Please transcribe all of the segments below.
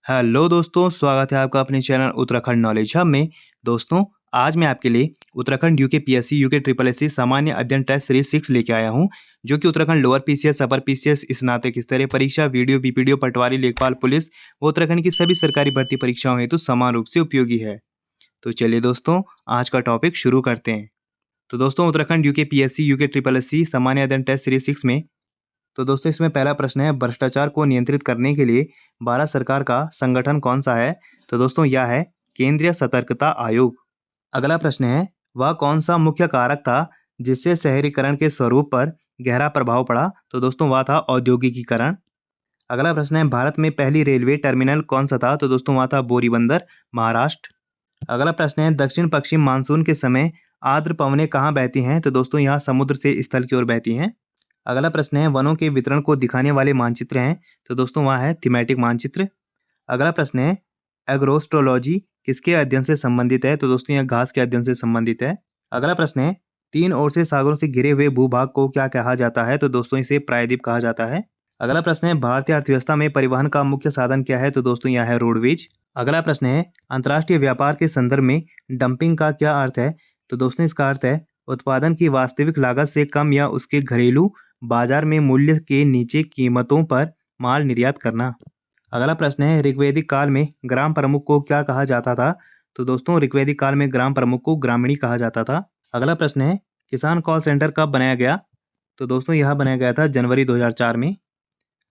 Hello दोस्तों, स्वागत है आपका अपने चैनल उत्तराखंड नॉलेज हब में। दोस्तों, आज मैं आपके लिए Uttarakhand UK UK triple SC सामान्य अध्ययन टेस्ट सीरीज 6 लेके आया हूं, जो कि Uttarakhand lower PCS, upper PCS, स्नातक स्तरीय परीक्षा, वीडियो, बीपीडीओ, पटवारी, लेखपाल, पुलिस व उत्तराखंड की सभी सरकारी भर्ती परीक्षाओं हेतु समान रूप से उपयोगी है। तो चलिए दोस्तों, आज का टॉपिक शुरू करते हैं। तो दोस्तों, उत्तराखंड यूके ट्रिपल एससी सामान्य अध्ययन टेस्ट सीरीज 6 में तो दोस्तों इसमें पहला प्रश्न है, भ्रष्टाचार को नियंत्रित करने के लिए भारत सरकार का संगठन कौन सा है? तो दोस्तों यह है केंद्रीय सतर्कता आयोग। अगला प्रश्न है, वह कौन सा मुख्य कारक था जिससे शहरीकरण के स्वरूप पर गहरा प्रभाव पड़ा? तो दोस्तों वह था औद्योगिकीकरण। अगला प्रश्न है, भारत में पहली रेलवे टर्मिनल कौन सा था? तो दोस्तों वह था बोरीबंदर, महाराष्ट्र। अगला प्रश्न है, दक्षिण पश्चिम मानसून के समय आर्द्र पवनें कहाँ बहती हैं? तो दोस्तों यहाँ समुद्र से स्थल की ओर बहती हैं। अगला प्रश्न है, वनों के वितरण को दिखाने वाले मानचित्र हैं? तो दोस्तों वह है थीमेटिक मानचित्र। अगला प्रश्न है, एग्रोस्ट्रोलॉजी किसके अध्ययन से संबंधित है? तो दोस्तों यह घास के अध्ययन से संबंधित है। अगला प्रश्न है, तीन ओर से सागरों से घिरे हुए भूभाग को क्या कहा जाता है? तो दोस्तों इसे प्रायद्वीप कहा जाता है। अगला प्रश्न है, भारतीय अर्थव्यवस्था में परिवहन का मुख्य साधन क्या है? तो दोस्तों यह है रोडवेज। अगला प्रश्न है, अंतर्राष्ट्रीय व्यापार के संदर्भ में डंपिंग का क्या अर्थ है? तो दोस्तों इसका अर्थ है उत्पादन की वास्तविक लागत से कम या उसके घरेलू बाजार में मूल्य के नीचे कीमतों पर माल निर्यात करना। अगला प्रश्न है, ऋग्वैदिक काल में ग्राम प्रमुख को क्या कहा जाता था? तो दोस्तों ऋग्वैदिक काल में ग्राम प्रमुख को ग्रामीणी कहा जाता था। अगला प्रश्न है, किसान कॉल सेंटर कब बनाया गया? तो दोस्तों यह बनाया गया था जनवरी 2004 में।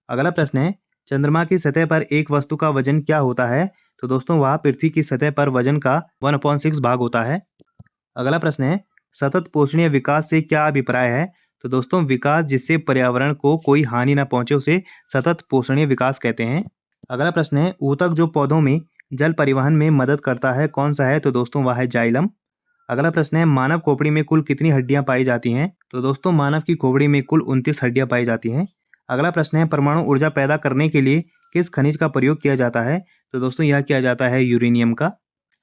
अगला प्रश्न है, चंद्रमा की सतह पर एक वस्तु का वजन क्या होता है? तो दोस्तों वह पृथ्वी की सतह पर वजन का 1/6 भाग होता है। अगला प्रश्न है, सतत पोषणीय विकास से क्या अभिप्राय है? तो दोस्तों विकास जिससे पर्यावरण को कोई हानि न पहुंचे उसे सतत पोषणीय विकास कहते हैं। अगला प्रश्न है, ऊतक जो पौधों में जल परिवहन में मदद करता है कौन सा है? तो दोस्तों वह है जाइलम। अगला प्रश्न है, मानव खोपड़ी में कुल कितनी हड्डियां पाई जाती हैं? तो दोस्तों मानव की खोपड़ी में कुल 29 हड्डियां पाई जाती हैं। अगला प्रश्न है, परमाणु ऊर्जा पैदा करने के लिए किस खनिज का प्रयोग किया जाता है? तो दोस्तों यह किया जाता है यूरेनियम का।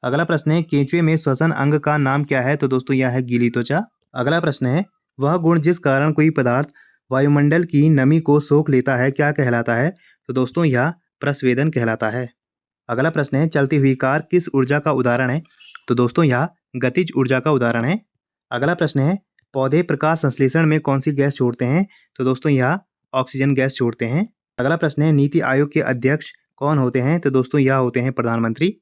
अगला प्रश्न है, केंचुए में श्वसन अंग का नाम क्या है? तो दोस्तों यह है गीली त्वचा। अगला प्रश्न है, वह गुण जिस कारण कोई पदार्थ वायुमंडल की नमी को सोख लेता है क्या कहलाता है? तो दोस्तों यह प्रस्वेदन कहलाता है। अगला प्रश्न है, चलती हुई कार किस ऊर्जा का उदाहरण है? तो दोस्तों यह गतिज ऊर्जा का उदाहरण है। अगला प्रश्न है, पौधे प्रकाश संश्लेषण में कौन सी गैस छोड़ते हैं? तो दोस्तों यह ऑक्सीजन गैस छोड़ते हैं। अगला प्रश्न है, नीति आयोग के अध्यक्ष कौन होते हैं? तो दोस्तों यह होते हैं प्रधानमंत्री।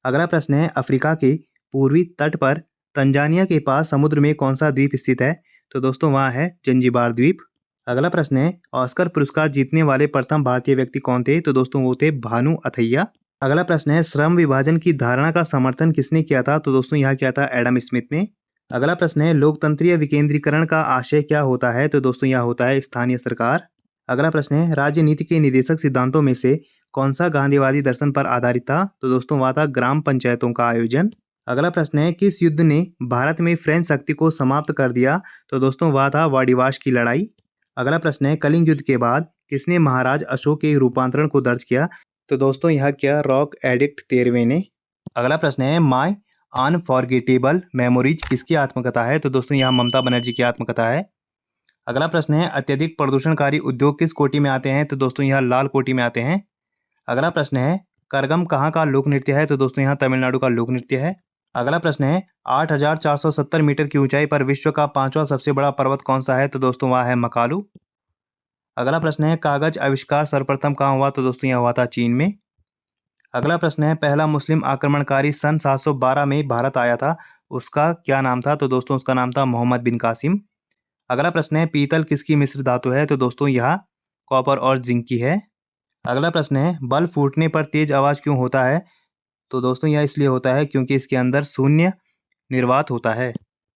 अगला प्रश्न है, अफ्रीका के पूर्वी तट पर तंजानिया के पास समुद्र में कौन सा द्वीप स्थित है? तो दोस्तों वहाँ है जंजीबार द्वीप। अगला प्रश्न है, ऑस्कर पुरस्कार जीतने वाले प्रथम भारतीय व्यक्ति कौन थे? तो दोस्तों वो थे भानु अथैया। अगला प्रश्न है, श्रम विभाजन की धारणा का समर्थन किसने किया था? तो दोस्तों यह किया था एडम स्मिथ ने। अगला प्रश्न है, लोकतंत्रीय विकेंद्रीकरण का आशय क्या होता है? तो दोस्तों यह होता है स्थानीय सरकार। अगला प्रश्न है, राज्य नीति के निदेशक सिद्धांतों में से कौन सा गांधीवादी दर्शन पर आधारित था? तो दोस्तों वह था ग्राम पंचायतों का आयोजन। अगला प्रश्न है, किस युद्ध ने भारत में फ्रेंच शक्ति को समाप्त कर दिया? तो दोस्तों वह था वाडिवाश की लड़ाई। अगला प्रश्न है, कलिंग युद्ध के बाद किसने महाराज अशोक के रूपांतरण को दर्ज किया? तो दोस्तों यह किया रॉक एडिक्ट 13वें ने। अगला प्रश्न है, माई अनफॉरगेटेबल मेमोरीज किसकी आत्मकथा है? तो दोस्तों यह ममता बनर्जी की आत्मकथा है। अगला प्रश्न है, अत्यधिक प्रदूषणकारी उद्योग किस कोटि में आते हैं? तो दोस्तों यह लाल कोटि में आते हैं। अगला प्रश्न है, करगम कहाँ का लोक नृत्य है? तो दोस्तों यहाँ तमिलनाडु का लोक नृत्य है। अगला प्रश्न है, 8,470 मीटर की ऊंचाई पर विश्व का 5वां सबसे बड़ा पर्वत कौन सा है? तो दोस्तों वह है मकालू। अगला प्रश्न है, कागज आविष्कार सर्वप्रथम कहाँ हुआ? तो दोस्तों यह हुआ था चीन में। अगला प्रश्न है, पहला मुस्लिम आक्रमणकारी सन 712 में भारत आया था, उसका क्या नाम था? तो दोस्तों उसका नाम था मोहम्मद बिन कासिम। अगला प्रश्न है, पीतल किसकी मिश्र धातु है? तो दोस्तों यह कॉपर और जिंक की है। अगला प्रश्न है, बल्ब फूटने पर तेज आवाज क्यों होता है? तो दोस्तों यह इसलिए होता है क्योंकि इसके अंदर शून्य निर्वात होता है।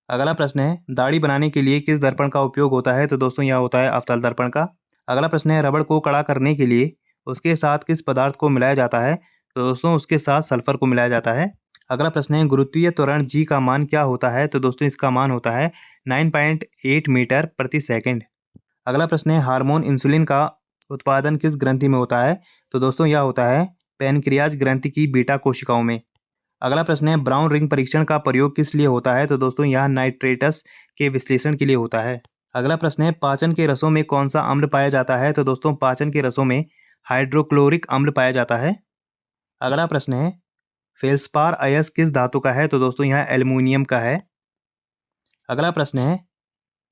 अगला प्रश्न है, दाढ़ी बनाने के लिए किस दर्पण का उपयोग होता है? तो दोस्तों यह होता है अवतल दर्पण का। अगला प्रश्न है, रबड़ को कड़ा करने के लिए उसके साथ किस पदार्थ को मिलाया जाता है? तो दोस्तों उसके साथ सल्फर को मिलाया जाता है। अगला प्रश्न है, गुरुत्वीय त्वरण जी का मान क्या होता है? तो दोस्तों इसका मान होता है 9.8 मीटर प्रति सेकंड। अगला प्रश्न है, हार्मोन इंसुलिन का उत्पादन किस ग्रंथि में होता है? तो दोस्तों यह होता है पैनक्रियाज ग्रंथि की बीटा कोशिकाओं में। अगला प्रश्न है, ब्राउन रिंग परीक्षण का प्रयोग किस लिए होता है? तो दोस्तों यह नाइट्रेटस के विश्लेषण के लिए होता है। अगला प्रश्न है, पाचन के रसों में कौन सा अम्ल पाया जाता है? तो दोस्तों पाचन के रसों में हाइड्रोक्लोरिक अम्ल पाया जाता है। अगला प्रश्न है फेल्सपार अयस्क किस धातु का है? तो दोस्तों यहाँ एल्युमिनियम का है। अगला प्रश्न है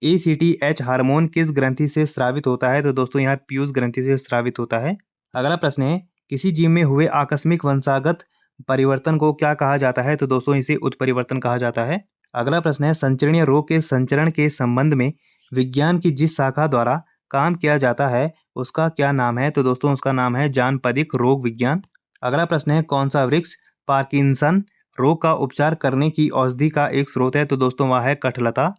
ACTH हार्मोन किस ग्रंथि से स्रावित होता है? तो दोस्तों यहाँ पीयूष ग्रंथि से स्रावित होता है। अगला प्रश्न है किसी जीव में हुए आकस्मिक वंशागत परिवर्तन को क्या कहा जाता है? तो दोस्तों इसे उत्परिवर्तन कहा जाता है। अगला प्रश्न है संचरणीय रोग के संचरण के संबंध में विज्ञान की जिस शाखा द्वारा काम किया जाता है उसका क्या नाम है? तो दोस्तों उसका नाम है जानपदिक रोग विज्ञान। अगला प्रश्न है कौन सा वृक्ष पार्किंसन रोग का उपचार करने की औषधि का एक स्रोत है? तो दोस्तों वह है कठलता।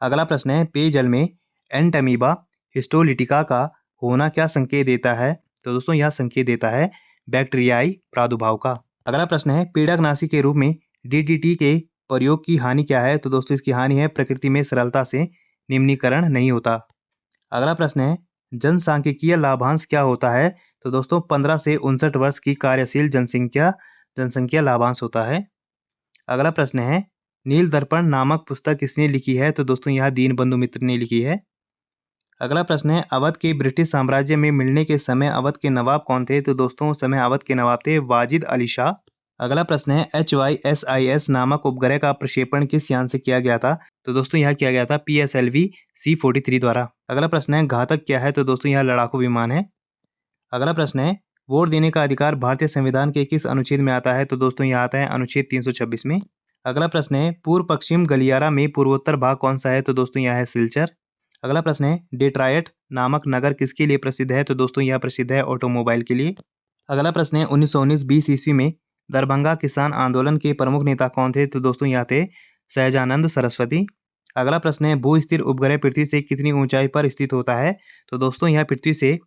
अगला प्रश्न है पेयजल में एंटमीबा हिस्टोलिटिका का होना क्या संकेत देता है? तो दोस्तों यह संकेत देता है बैक्टीरियाई प्रादुर्भाव का। अगला प्रश्न है पीड़कनाशी के रूप में DDT के प्रयोग की हानि क्या है? तो दोस्तों इसकी हानि है प्रकृति में सरलता से निम्नीकरण नहीं होता। अगला प्रश्न है जनसांख्यिकीय लाभांश क्या होता है? तो दोस्तों 15 से 59 वर्ष की कार्यशील जनसंख्या लाभांश होता है। अगला प्रश्न है नील दर्पण नामक पुस्तक किसने लिखी है? तो दोस्तों यह दीनबंधु मित्र ने लिखी है। अगला प्रश्न है अवध के ब्रिटिश साम्राज्य में मिलने के समय अवध के नवाब कौन थे? तो दोस्तों उस समय अवध के नवाब थे वाजिद अली शाह। अगला प्रश्न है HYSIS नामक उपग्रह का प्रक्षेपण किस यान से किया गया था? तो दोस्तों यह किया गया था PSLV C-43 द्वारा। अगला प्रश्न है घातक क्या है? तो दोस्तों यह लड़ाकू विमान है। अगला प्रश्न है वोट देने का अधिकार भारतीय संविधान के किस अनुच्छेद में आता है? तो दोस्तों यह आता है अनुच्छेद 326 में। अगला प्रश्न है पूर्व पश्चिम गलियारा में पूर्वोत्तर भाग कौन सा है? तो दोस्तों यह है सिलचर। अगला प्रश्न है डेट्रॉयट नामक नगर किसके लिए प्रसिद्ध है? तो दोस्तों यह प्रसिद्ध है ऑटोमोबाइल के लिए। अगला प्रश्न है 1919-20 ईस्वी में दरभंगा किसान आंदोलन के प्रमुख नेता कौन थे? तो दोस्तों यह थे सहजानंद सरस्वती। अगला प्रश्न है भू स्थिर उपग्रह पृथ्वी से कितनी ऊंचाई पर स्थित होता है? तो दोस्तों यह पृथ्वी से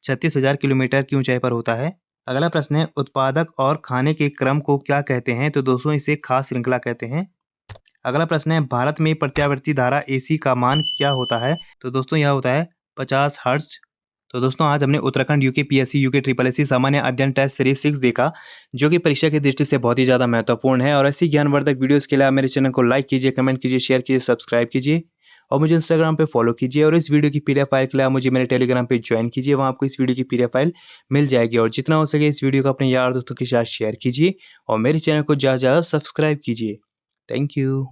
36,000 किलोमीटर की ऊंचाई पर होता है। अगला प्रश्न है उत्पादक और खाने के क्रम को क्या कहते हैं? तो दोस्तों इसे खास श्रृंखला कहते हैं। अगला प्रश्न है भारत में प्रत्यावर्ती धारा AC का मान क्या होता है? तो दोस्तों यह होता है 50 हर्ट्ज। तो दोस्तों आज हमने उत्तराखंड UKPSC UK SSS सामान्य अध्ययन टेस्ट सीरीज 6 देखा जो कि परीक्षा की दृष्टि से बहुत ही ज़्यादा महत्वपूर्ण है। और ऐसी ज्ञानवर्धक वीडियोस के लिए आप मेरे चैनल को लाइक कीजिए, कमेंट कीजिए, शेयर कीजिए, सब्सक्राइब कीजिए और मुझे इंस्टाग्राम पे फॉलो कीजिए। और इस वीडियो की PDF फाइल के लिए आप मुझे मेरे टेलीग्राम पे ज्वाइन कीजिए, वहाँ आपको इस वीडियो की PDF फाइल मिल जाएगी। और जितना हो सके इस वीडियो को अपने यार दोस्तों के साथ शेयर कीजिए और मेरे चैनल को ज़्यादा से ज़्यादा सब्सक्राइब कीजिए। Thank you.